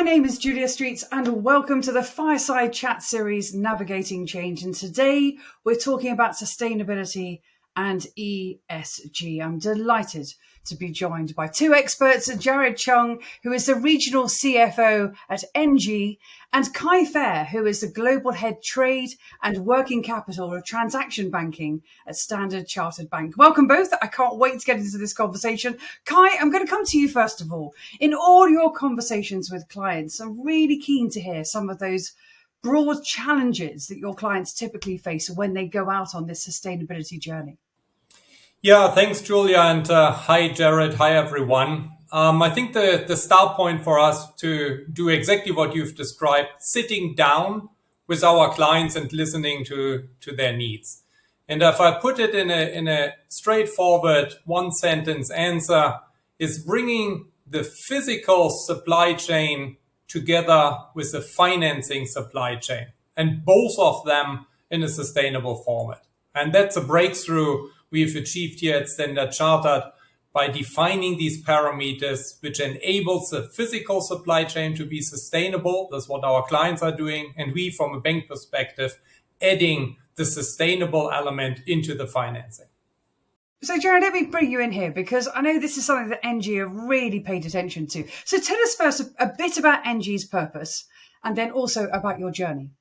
name is Julia Streets and welcome to the Fireside Chat series, Navigating Change. And today we're talking about sustainability and ESG. I'm delighted to be joined by two experts, Jared Chung, who is the Regional CFO at NG, and Kai Fair, who is the Global Head Trade and Working Capital of Transaction Banking at Standard Chartered Bank. Welcome both. I can't wait to get into this conversation. Kai, I'm going to come to you first of all. In all your conversations with clients, I'm really keen to hear some of those broad challenges that your clients typically face when they go out on this sustainability journey. Yeah, thanks, Julia, and hi, Jared. Hi, everyone. I think the start point for us to do exactly what you've described, sitting down with our clients and listening to their needs. And if I put it in a straightforward one-sentence answer, is bringing the physical supply chain together with the financing supply chain, and both of them in a sustainable format. And that's a breakthrough we've achieved here at Standard Chartered by defining these parameters, which enables the physical supply chain to be sustainable. That's what our clients are doing. And we, from a bank perspective, adding the sustainable element into the financing. So, Jared, let me bring you in here because I know this is something that NG have really paid attention to. So tell us first a bit about NG's purpose and then also about your journey.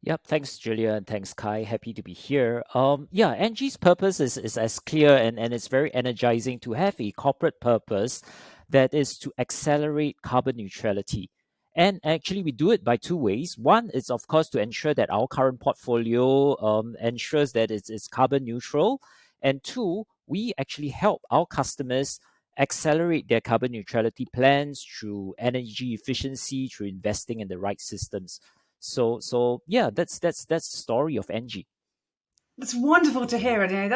Yep, thanks, Julia, and thanks, Kai. Happy to be here. NG's purpose is as clear and it's very energizing to have a corporate purpose that is to accelerate carbon neutrality. And actually, we do it by two ways. One is, of course, to ensure that our current portfolio ensures that it's carbon neutral. And two, we actually help our customers accelerate their carbon neutrality plans through energy efficiency, through investing in the right systems. So yeah, that's the story of NG. That's wonderful to hear. And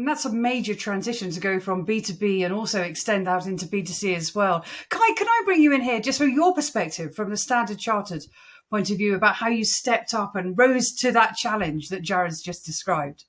that's a major transition to go from B2B and also extend out into B2C as well. Kai, can I bring you in here just from your perspective, from the Standard Chartered point of view, about how you stepped up and rose to that challenge that Jared's just described?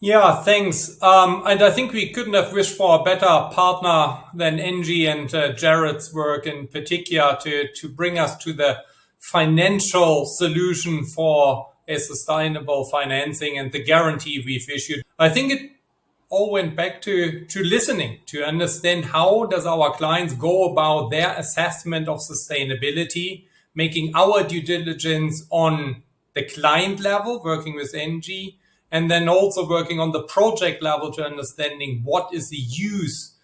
Yeah, thanks. And I think we couldn't have wished for a better partner than NG and Jared's work in particular to bring us to the financial solution for a sustainable financing and the guarantee we've issued. I think it all went back to listening, to understand how does our clients go about their assessment of sustainability, making our due diligence on the client level, working with NG, and then also working on the project level to understanding what is the use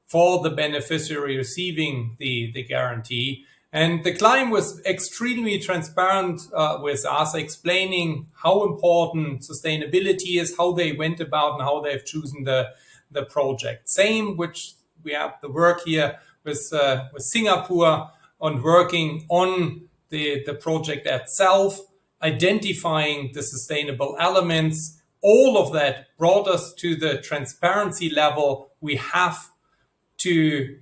for the beneficiary receiving the guarantee. And the client was extremely transparent with us, explaining how important sustainability is, how they went about and how they've chosen the project. Same, which we have the work here with Singapore on working on the project itself, identifying the sustainable elements. All of that brought us to the transparency level we have to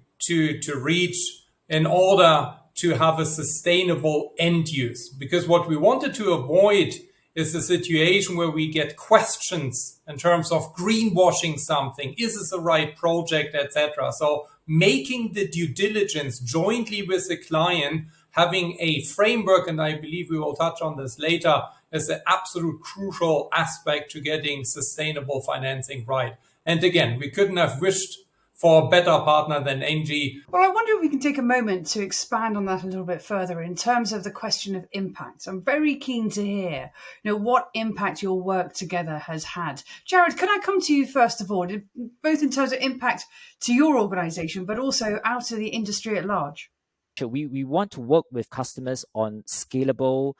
reach in order to have a sustainable end use. Because what we wanted to avoid is a situation where we get questions in terms of greenwashing something. Is this the right project, etc.? So making the due diligence jointly with the client, having a framework, and I believe we will touch on this later, is an absolute crucial aspect to getting sustainable financing right. And again, we couldn't have wished for a better partner than NG. Well, I wonder if we can take a moment to expand on that a little bit further in terms of the question of impact. I'm very keen to hear, what impact your work together has had. Jared, can I come to you first of all, both in terms of impact to your organization, but also out to the industry at large? We want to work with customers on scalable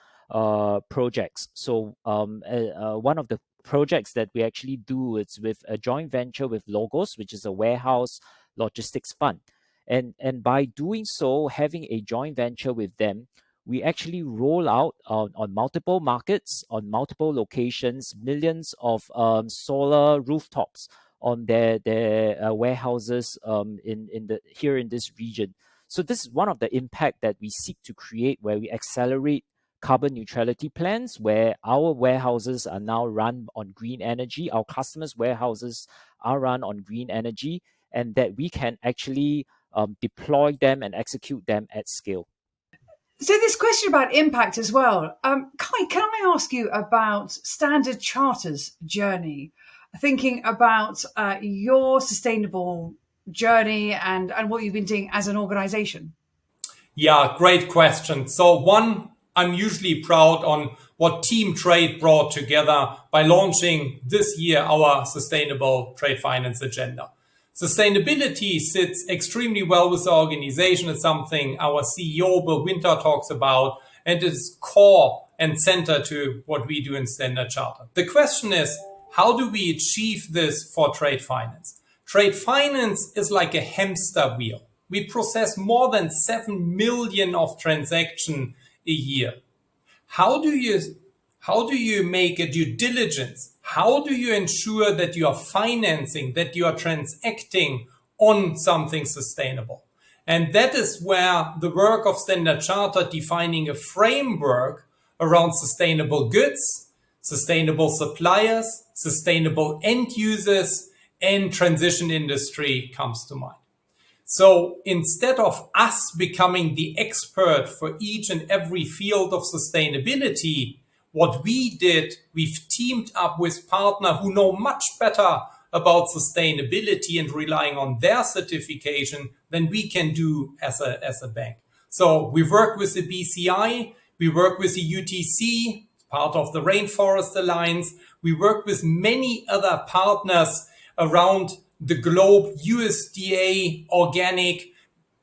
projects. So one of the projects that we actually do is with a joint venture with Logos, which is a warehouse logistics fund. And by doing so, having a joint venture with them, we actually roll out on multiple markets, on multiple locations, millions of solar rooftops on their warehouses here in this region. So this is one of the impact that we seek to create, where we accelerate carbon neutrality plans, where our warehouses are now run on green energy, our customers' warehouses are run on green energy, and that we can actually deploy them and execute them at scale. So this question about impact as well. Kai, can I ask you about Standard Charters journey? Thinking about your sustainable journey and what you've been doing as an organization. Yeah, great question. So one, I'm usually proud on what Team Trade brought together by launching this year our sustainable trade finance agenda. Sustainability sits extremely well with the organization. It's something our CEO, Bill Winter, talks about, and is core and center to what we do in Standard Charter. The question is, how do we achieve this for trade finance? Trade finance is like a hamster wheel. We process more than 7 million of transactions a year. How do you make a due diligence? How do you ensure that you are financing, that you are transacting on something sustainable? And that is where the work of Standard Charter defining a framework around sustainable goods, sustainable suppliers, sustainable end users, and transition industry comes to mind. So instead of us becoming the expert for each and every field of sustainability, what we did, we've teamed up with partners who know much better about sustainability and relying on their certification than we can do as a bank. So we work with the BCI, we work with the UTC, part of the Rainforest Alliance. We work with many other partners around the globe, USDA, organic.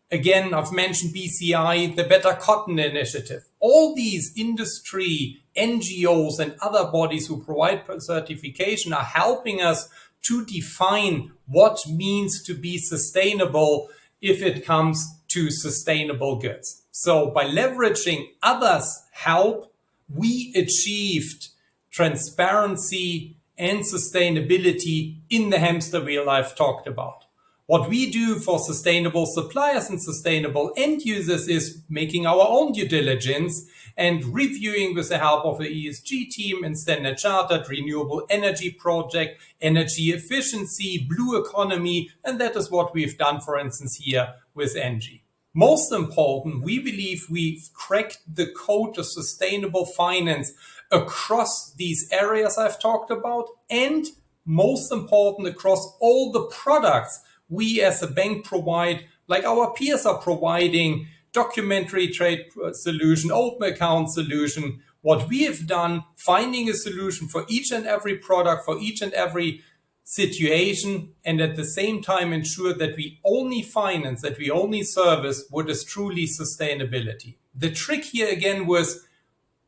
Again, I've mentioned BCI, the Better Cotton Initiative. All these industry, NGOs, and other bodies who provide certification are helping us to define what means to be sustainable if it comes to sustainable goods. So by leveraging others' help, we achieved transparency and sustainability in the hamster wheel I've talked about. What we do for sustainable suppliers and sustainable end users is making our own due diligence and reviewing with the help of the ESG team in Standard Chartered renewable energy project, energy efficiency, blue economy, and that is what we've done, for instance, here with ENGIE. Most important, we believe we've cracked the code of sustainable finance across these areas I've talked about, and most important, across all the products we as a bank provide, like our peers are providing, documentary trade solution, open account solution. What we have done, finding a solution for each and every product, for each and every situation, and at the same time ensure that we only finance, that we only service what is truly sustainability. The trick here again was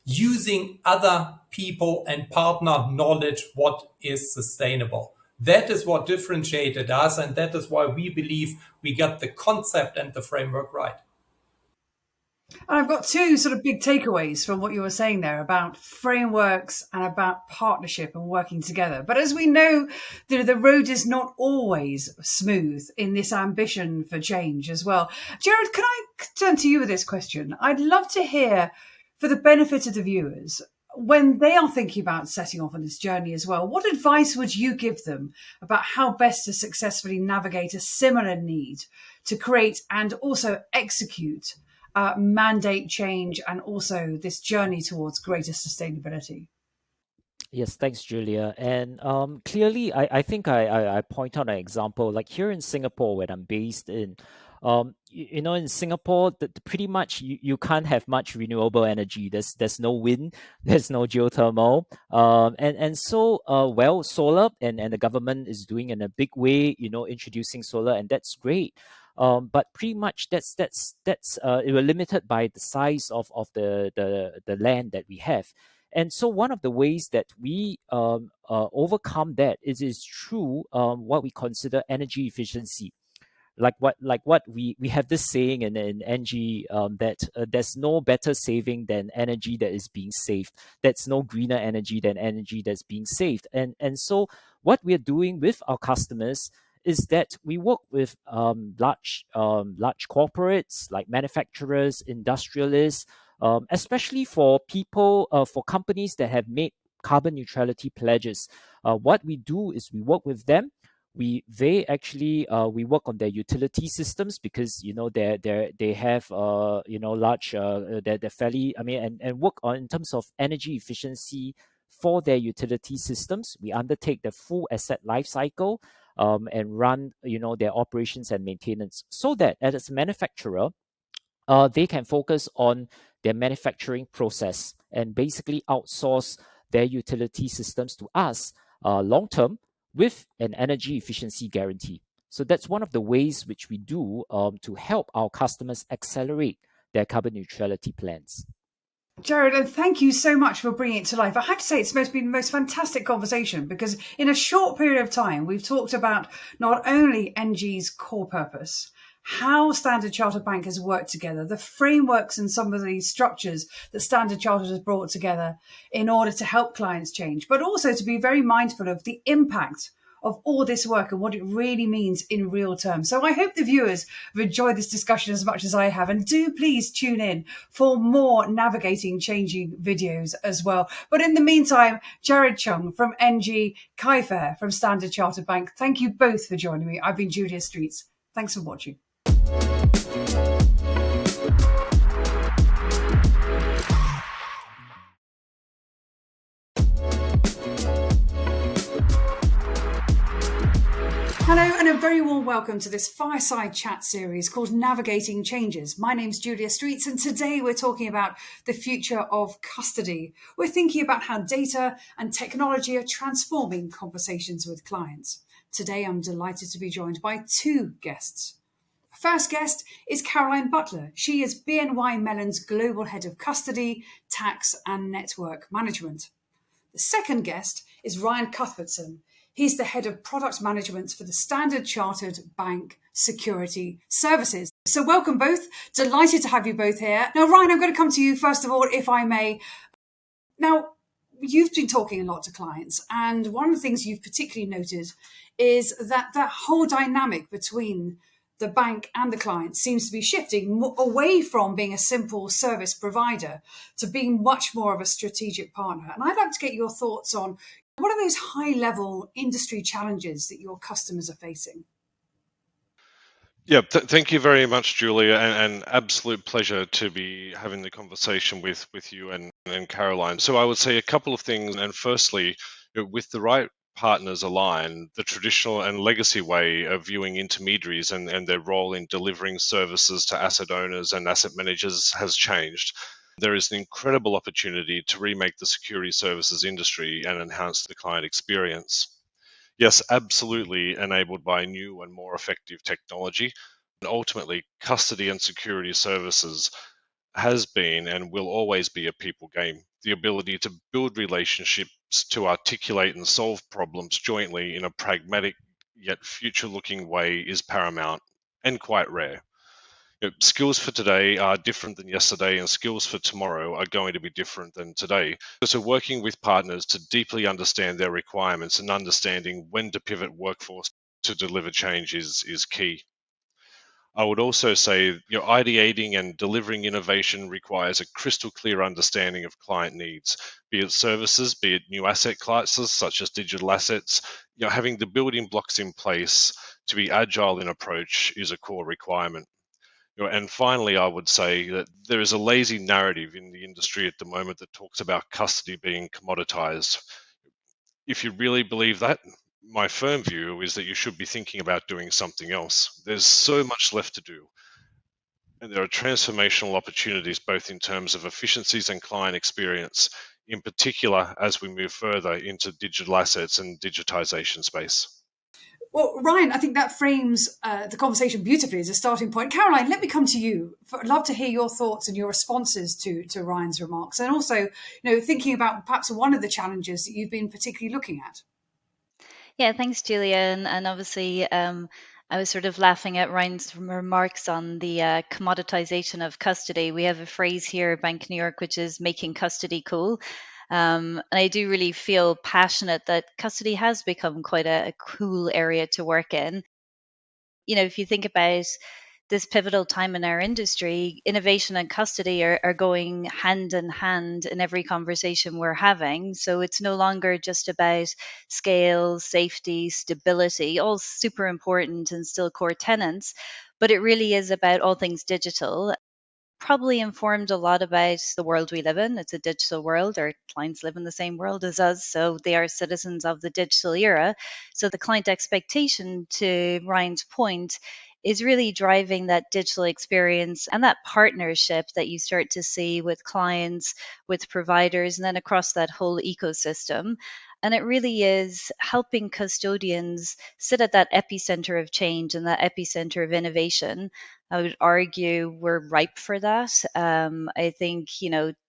using other people and partner knowledge what is sustainable. That is what differentiated us, and that is why we believe we got the concept and the framework right. And I've got two sort of big takeaways from what you were saying there about frameworks and about partnership and working together. But as we know, the road is not always smooth in this ambition for change as well. Jared, can I turn to you with this question? I'd love to hear, for the benefit of the viewers, when they are thinking about setting off on this journey as well, what advice would you give them about how best to successfully navigate a similar need to create and also execute mandate change and also this journey towards greater sustainability? Yes, thanks, Julia. And clearly, I think I point out an example, like here in Singapore, where I'm based in. In Singapore, pretty much you can't have much renewable energy. There's no wind, there's no geothermal, so solar and the government is doing in a big way, introducing solar, and that's great. But pretty much that's it was limited by the size of the land that we have. And so one of the ways that we overcome that is through what we consider energy efficiency. Like what we have this saying in NG that there's no better saving than energy that is being saved. That's no greener energy than energy that's being saved. And so what we're doing with our customers is that we work with large corporates like manufacturers, industrialists, especially for people, for companies that have made carbon neutrality pledges. What we do is we work with them. they actually we work on their utility systems, because they have large they're fairly, and work on in terms of energy efficiency for their utility systems. We undertake the full asset life cycle, and run their operations and maintenance, so that as a manufacturer, they can focus on their manufacturing process and basically outsource their utility systems to us long term, with an energy efficiency guarantee. So that's one of the ways which we do to help our customers accelerate their carbon neutrality plans. Jared, and thank you so much for bringing it to life. I have to say, it's been the most fantastic conversation, because in a short period of time, we've talked about not only NG's core purpose, how Standard Chartered Bank has worked together, the frameworks and some of the structures that Standard Chartered has brought together in order to help clients change, but also to be very mindful of the impact of all this work and what it really means in real terms. So I hope the viewers have enjoyed this discussion as much as I have, and do please tune in for more navigating changing videos as well. But in the meantime, Jared Chung from NG, Kai Fair from Standard Chartered Bank, thank you both for joining me. I've been Julia Streets. Thanks for watching. Hello and a very warm welcome to this fireside chat series called Navigating Changes. My name's Julia Streets, and today we're talking about the future of custody. We're thinking about how data and technology are transforming conversations with clients. Today I'm delighted to be joined by two guests. First guest is Caroline Butler. She is BNY Mellon's Global Head of Custody, Tax and Network Management. The second guest is Ryan Cuthbertson. He's the Head of Product Management for the Standard Chartered Bank Security Services. So welcome both. Delighted to have you both here. Now, Ryan, I'm going to come to you first of all, if I may. Now, you've been talking a lot to clients, and one of the things you've particularly noted is that whole dynamic between the bank and the client seems to be shifting away from being a simple service provider to being much more of a strategic partner. And I'd like to get your thoughts on what are those high-level industry challenges that your customers are facing? Yeah, thank you very much, Julia, and absolute pleasure to be having the conversation with you and Caroline. So I would say a couple of things, and firstly, with the right partners aligned, the traditional and legacy way of viewing intermediaries and their role in delivering services to asset owners and asset managers has changed. There is an incredible opportunity to remake the security services industry and enhance the client experience. Yes, absolutely enabled by new and more effective technology. And ultimately, custody and security services has been and will always be a people game. The ability to build relationships, to articulate and solve problems jointly in a pragmatic yet future-looking way is paramount and quite rare. Skills for today are different than yesterday, and skills for tomorrow are going to be different than today. So working with partners to deeply understand their requirements and understanding when to pivot workforce to deliver change is key. I would also say ideating and delivering innovation requires a crystal clear understanding of client needs, be it services, be it new asset classes such as digital assets. Having the building blocks in place to be agile in approach is a core requirement. And finally, I would say that there is a lazy narrative in the industry at the moment that talks about custody being commoditized. If you really believe that, my firm view is that you should be thinking about doing something else. There's so much left to do. And there are transformational opportunities both in terms of efficiencies and client experience, in particular as we move further into digital assets and digitization space. Well, Ryan, I think that frames the conversation beautifully as a starting point. Caroline, let me come to you. I'd love to hear your thoughts and your responses to Ryan's remarks, and also, thinking about perhaps one of the challenges that you've been particularly looking at. Yeah, thanks, Julia. And obviously, I was sort of laughing at Ryan's remarks on the commoditization of custody. We have a phrase here at Bank New York, which is making custody cool. And I do really feel passionate that custody has become quite a cool area to work in. If you think about this pivotal time in our industry, innovation and custody are going hand in hand in every conversation we're having. So it's no longer just about scale, safety, stability, all super important and still core tenants, but it really is about all things digital. Probably informed a lot about the world we live in. It's a digital world. Our clients live in the same world as us, so they are citizens of the digital era. So the client expectation, to Ryan's point, is really driving that digital experience and that partnership that you start to see with clients, with providers, and then across that whole ecosystem. And it really is helping custodians sit at that epicenter of change and that epicenter of innovation. I would argue we're ripe for that. I think,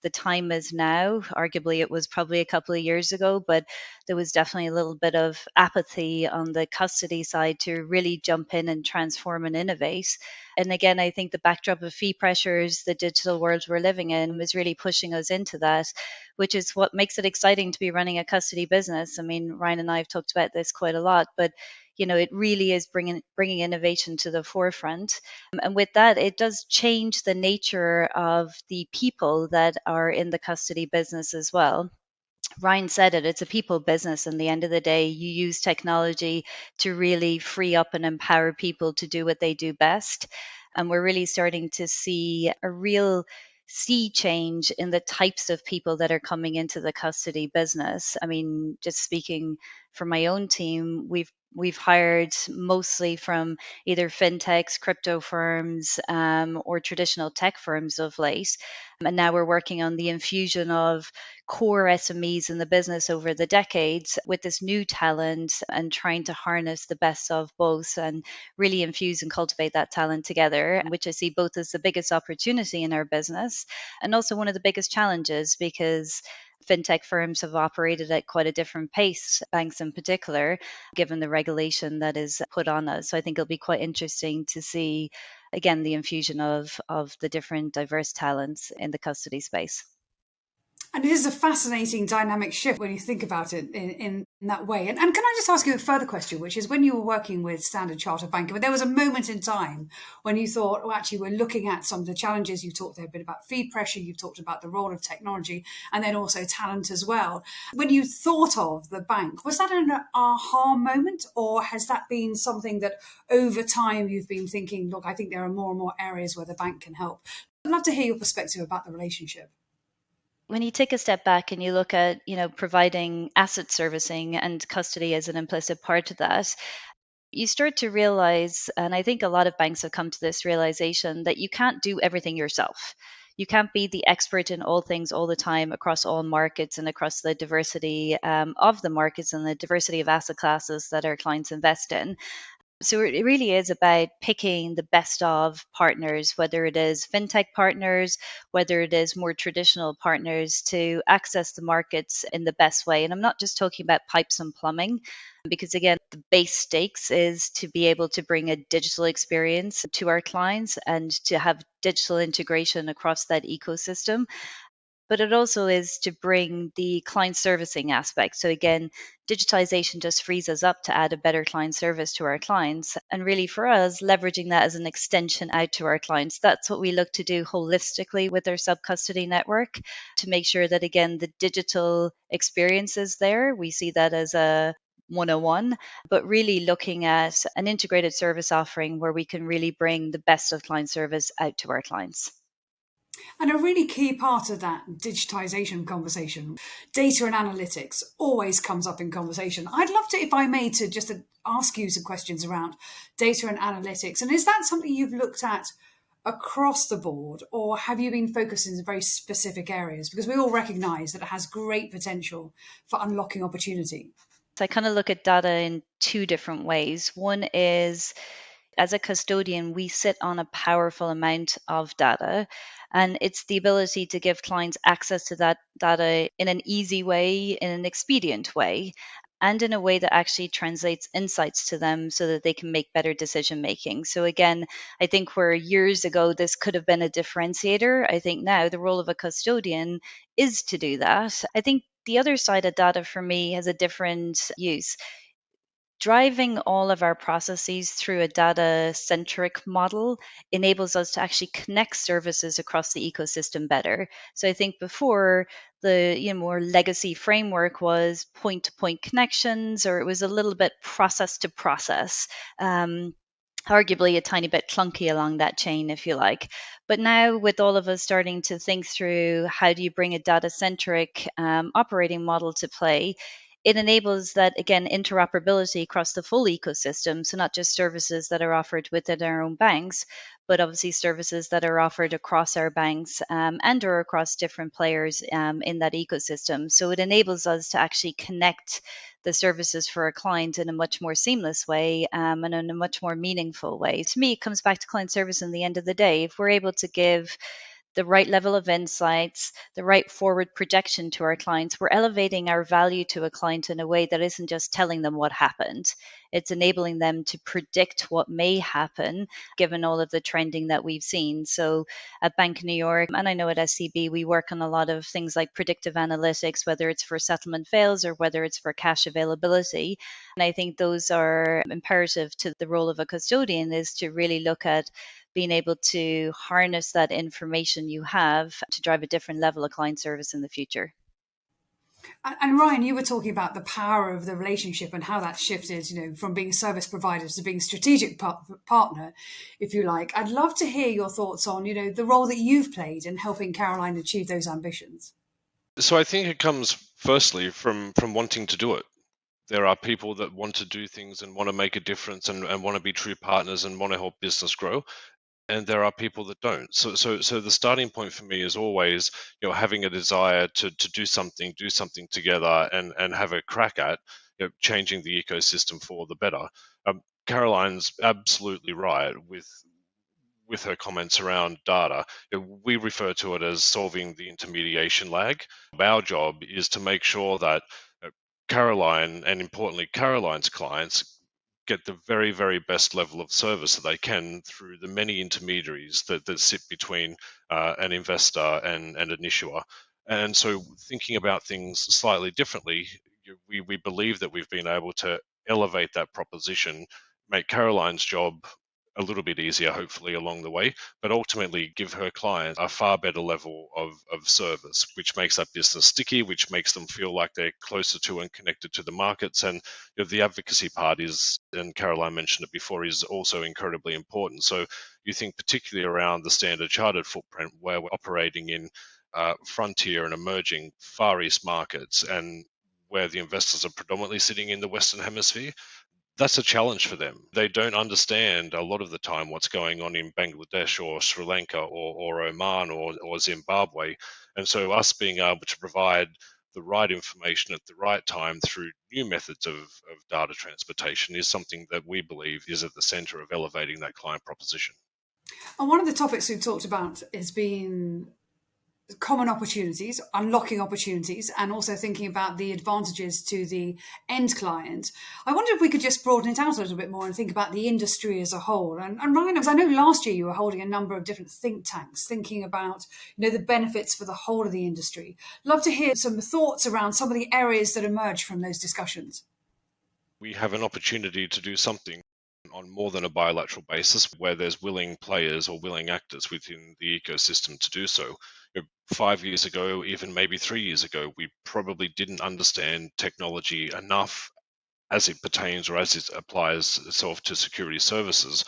the time is now. Arguably, it was probably a couple of years ago, but there was definitely a little bit of apathy on the custody side to really jump in and transform and innovate. And again, I think the backdrop of fee pressures, the digital world we're living in, is really pushing us into that, which is what makes it exciting to be running a custody business. I mean, Ryan and I have talked about this quite a lot, but it really is bringing innovation to the forefront. And with that, it does change the nature of the people that are in the custody business as well. Ryan said it, it's a people business. In the end of the day, you use technology to really free up and empower people to do what they do best. And we're really starting to see a real sea change in the types of people that are coming into the custody business. I mean, just speaking for my own team, we've hired mostly from either fintechs, crypto firms, or traditional tech firms of late. And now we're working on the infusion of core SMEs in the business over the decades with this new talent and trying to harness the best of both and really infuse and cultivate that talent together, which I see both as the biggest opportunity in our business and also one of the biggest challenges, because fintech firms have operated at quite a different pace, banks in particular, given the regulation that is put on us. So I think it'll be quite interesting to see, again, the infusion of the different diverse talents in the custody space. And it is a fascinating dynamic shift when you think about it in that way. And can I just ask you a further question, which is when you were working with Standard Chartered Bank, there was a moment in time when you thought, well, actually, we're looking at some of the challenges. You talked there a bit about fee pressure. You've talked about the role of technology and then also talent as well. When you thought of the bank, was that an aha moment, or has that been something that over time you've been thinking, look, I think there are more and more areas where the bank can help? I'd love to hear your perspective about the relationship. When you take a step back and you look at, providing asset servicing and custody as an implicit part of that, you start to realize, and I think a lot of banks have come to this realization, that you can't do everything yourself. You can't be the expert in all things all the time across all markets and across the diversity of the markets and the diversity of asset classes that our clients invest in. So it really is about picking the best of partners, whether it is fintech partners, whether it is more traditional partners, to access the markets in the best way. And I'm not just talking about pipes and plumbing, because again, the base stakes is to be able to bring a digital experience to our clients and to have digital integration across that ecosystem. But it also is to bring the client servicing aspect. So again, digitization just frees us up to add a better client service to our clients. And really for us, leveraging that as an extension out to our clients. That's what we look to do holistically with our sub-custody network, to make sure that, again, the digital experience is there. We see that as a 101, but really looking at an integrated service offering where we can really bring the best of client service out to our clients. And a really key part of that digitization conversation, data and analytics, always comes up in conversation. I'd love to, if I may, to just ask you some questions around data and analytics. And is that something you've looked at across the board, or have you been focused in very specific areas? Because we all recognize that it has great potential for unlocking opportunity. So I kind of look at data in two different ways. One is, as a custodian, we sit on a powerful amount of data, and it's the ability to give clients access to that data in an easy way, in an expedient way, and in a way that actually translates insights to them so that they can make better decision making. So again, I think where years ago this could have been a differentiator, I think now the role of a custodian is to do that. I think the other side of data for me has a different use. driving all of our processes through a data-centric model enables us to actually connect services across the ecosystem better. So I think before the more legacy framework was point-to-point connections, or it was a little bit process to process. Arguably a tiny bit clunky along that chain, if you like. But now, with all of us starting to think through how do you bring a data centric operating model to play, it enables that, again, interoperability across the full ecosystem. So, not just services that are offered within our own banks, but obviously services that are offered across our banks and or across different players in that ecosystem. So, it enables us to actually connect the services for a client in a much more seamless way and in a much more meaningful way. To me, it comes back to client service in the end of the day. If we're able to give the right level of insights, the right forward projection to our clients, we're elevating our value to a client in a way that isn't just telling them what happened. It's enabling them to predict what may happen given all of the trending that we've seen. So at Bank of New York, and I know at SCB, we work on a lot of things like predictive analytics, whether it's for settlement fails or whether it's for cash availability. And I think those are imperative to the role of a custodian, is to really look at being able to harness that information you have to drive a different level of client service in the future. And Ryan, you were talking about the power of the relationship and how that shifted, from being service providers to being strategic partner, if you like. I'd love to hear your thoughts on, the role that you've played in helping Caroline achieve those ambitions. So I think it comes firstly from wanting to do it. There are people that want to do things and want to make a difference and want to be true partners and want to help business grow. And there are people that don't. So the starting point for me is always, having a desire to do something together and have a crack at changing the ecosystem for the better. Caroline's absolutely right with her comments around data. We refer to it as solving the intermediation lag. Our job is to make sure that Caroline, and importantly Caroline's clients, get the very, very best level of service that they can through the many intermediaries that sit between an investor and an issuer. And so thinking about things slightly differently, we believe that we've been able to elevate that proposition, make Caroline's job a little bit easier, hopefully, along the way, but ultimately give her clients a far better level of service, which makes that business sticky, which makes them feel like they're closer to and connected to the markets. And the advocacy part is, and Caroline mentioned it before, is also incredibly important. So you think particularly around the Standard Chartered footprint, where we're operating in frontier and emerging Far East markets, and where the investors are predominantly sitting in the Western Hemisphere. That's a challenge for them. They don't understand a lot of the time what's going on in Bangladesh or Sri Lanka or Oman or Zimbabwe. And so us being able to provide the right information at the right time through new methods of data transportation is something that we believe is at the center of elevating that client proposition. And one of the topics we've talked about has been common opportunities, unlocking opportunities, and also thinking about the advantages to the end client. I wonder if we could just broaden it out a little bit more and think about the industry as a whole. And Ryan, because I know last year you were holding a number of different think tanks thinking about the benefits for the whole of the industry. Love to hear some thoughts around some of the areas that emerged from those discussions. We have an opportunity to do something on more than a bilateral basis where there's willing players or willing actors within the ecosystem to do so. 5 years ago, even maybe 3 years ago, we probably didn't understand technology enough as it pertains or as it applies itself to security services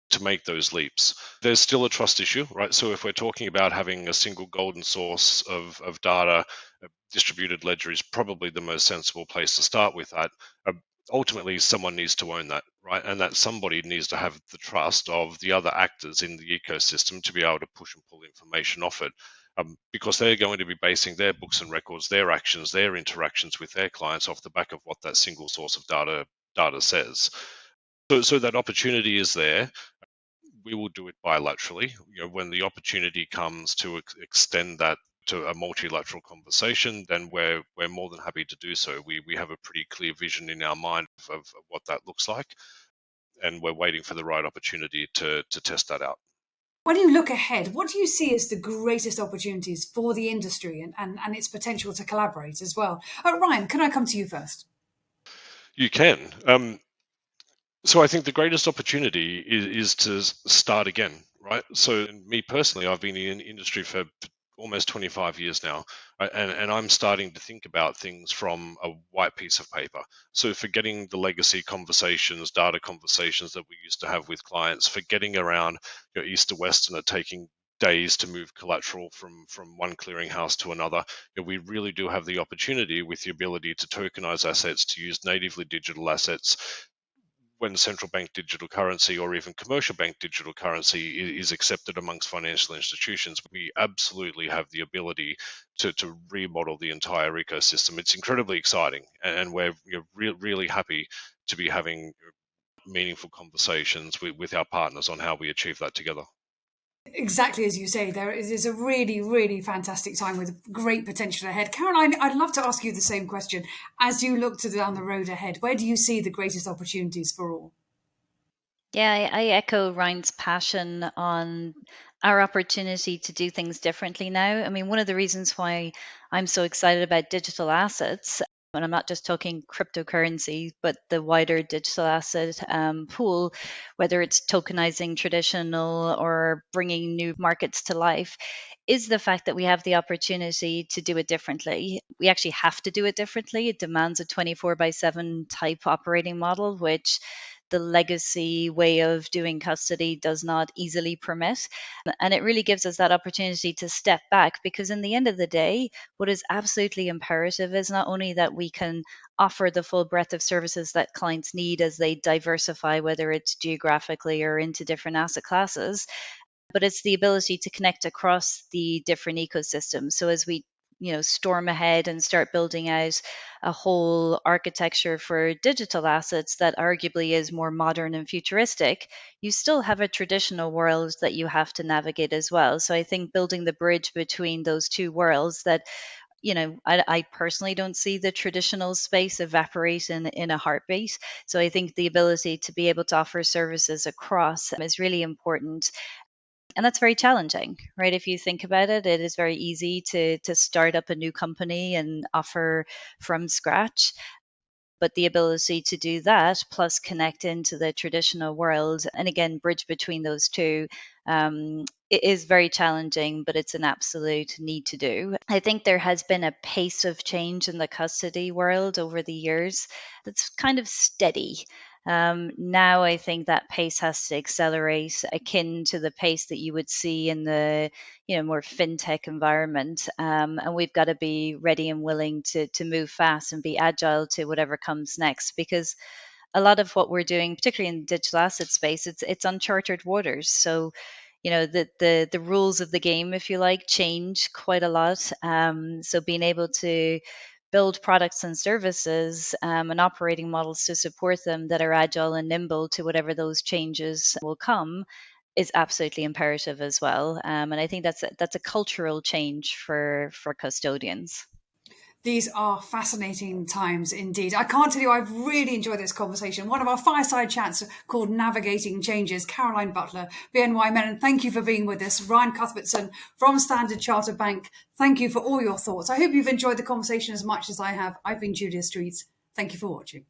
to make those leaps. There's still a trust issue, right? So if we're talking about having a single golden source of data, a distributed ledger is probably the most sensible place to start with that. Ultimately, someone needs to own that, right? And that somebody needs to have the trust of the other actors in the ecosystem to be able to push and pull information off it. Because they're going to be basing their books and records, their actions, their interactions with their clients off the back of what that single source of data says. So that opportunity is there. We will do it bilaterally. When the opportunity comes to extend that to a multilateral conversation, then we're more than happy to do so. We have a pretty clear vision in our mind of what that looks like, and we're waiting for the right opportunity to test that out. When you look ahead, what do you see as the greatest opportunities for the industry and its potential to collaborate as well? Ryan, can I come to you first? You can. So I think the greatest opportunity is to start again, right? So me personally, I've been in the industry for almost 25 years now, and I'm starting to think about things from a white piece of paper. So forgetting the legacy conversations, data conversations that we used to have with clients, forgetting around east to west and are taking days to move collateral from one clearinghouse to another. We really do have the opportunity with the ability to tokenize assets, to use natively digital assets when central bank digital currency or even commercial bank digital currency is accepted amongst financial institutions. We absolutely have the ability to remodel the entire ecosystem. It's incredibly exciting, and we're really happy to be having meaningful conversations with our partners on how we achieve that together. Exactly as you say, there is a really, really fantastic time with great potential ahead. Caroline, I'd love to ask you the same question. As you look down the road ahead, where do you see the greatest opportunities for all? Yeah, I echo Ryan's passion on our opportunity to do things differently now. I mean, one of the reasons why I'm so excited about digital assets, and I'm not just talking cryptocurrency, but the wider digital asset pool, whether it's tokenizing traditional or bringing new markets to life, is the fact that we have the opportunity to do it differently. We actually have to do it differently. It demands a 24/7 type operating model, which the legacy way of doing custody does not easily permit. And it really gives us that opportunity to step back, because in the end of the day, what is absolutely imperative is not only that we can offer the full breadth of services that clients need as they diversify, whether it's geographically or into different asset classes, but it's the ability to connect across the different ecosystems. So as we storm ahead and start building out a whole architecture for digital assets that arguably is more modern and futuristic, you still have a traditional world that you have to navigate as well. So I think building the bridge between those two worlds that, I personally don't see the traditional space evaporate in a heartbeat. So I think the ability to be able to offer services across is really important, and that's very challenging, right? If you think about it, it is very easy to start up a new company and offer from scratch. But the ability to do that plus connect into the traditional world and again bridge between those two, it is very challenging, but it's an absolute need to do. I think there has been a pace of change in the custody world over the years that's kind of steady. Now I think that pace has to accelerate, akin to the pace that you would see in the more fintech environment, and we've got to be ready and willing to move fast and be agile to whatever comes next, because a lot of what we're doing, particularly in the digital asset space, it's uncharted waters. So the rules of the game, if you like, change quite a lot. So being able to build products and services, and operating models to support them that are agile and nimble to whatever those changes will come is absolutely imperative as well. And I think that's a cultural change for custodians. These are fascinating times indeed. I can't tell you, I've really enjoyed this conversation. One of our fireside chats called Navigating Changes. Caroline Butler, BNY Mellon, thank you for being with us. Ryan Cuthbertson from Standard Chartered Bank, thank you for all your thoughts. I hope you've enjoyed the conversation as much as I have. I've been Julia Streets. Thank you for watching.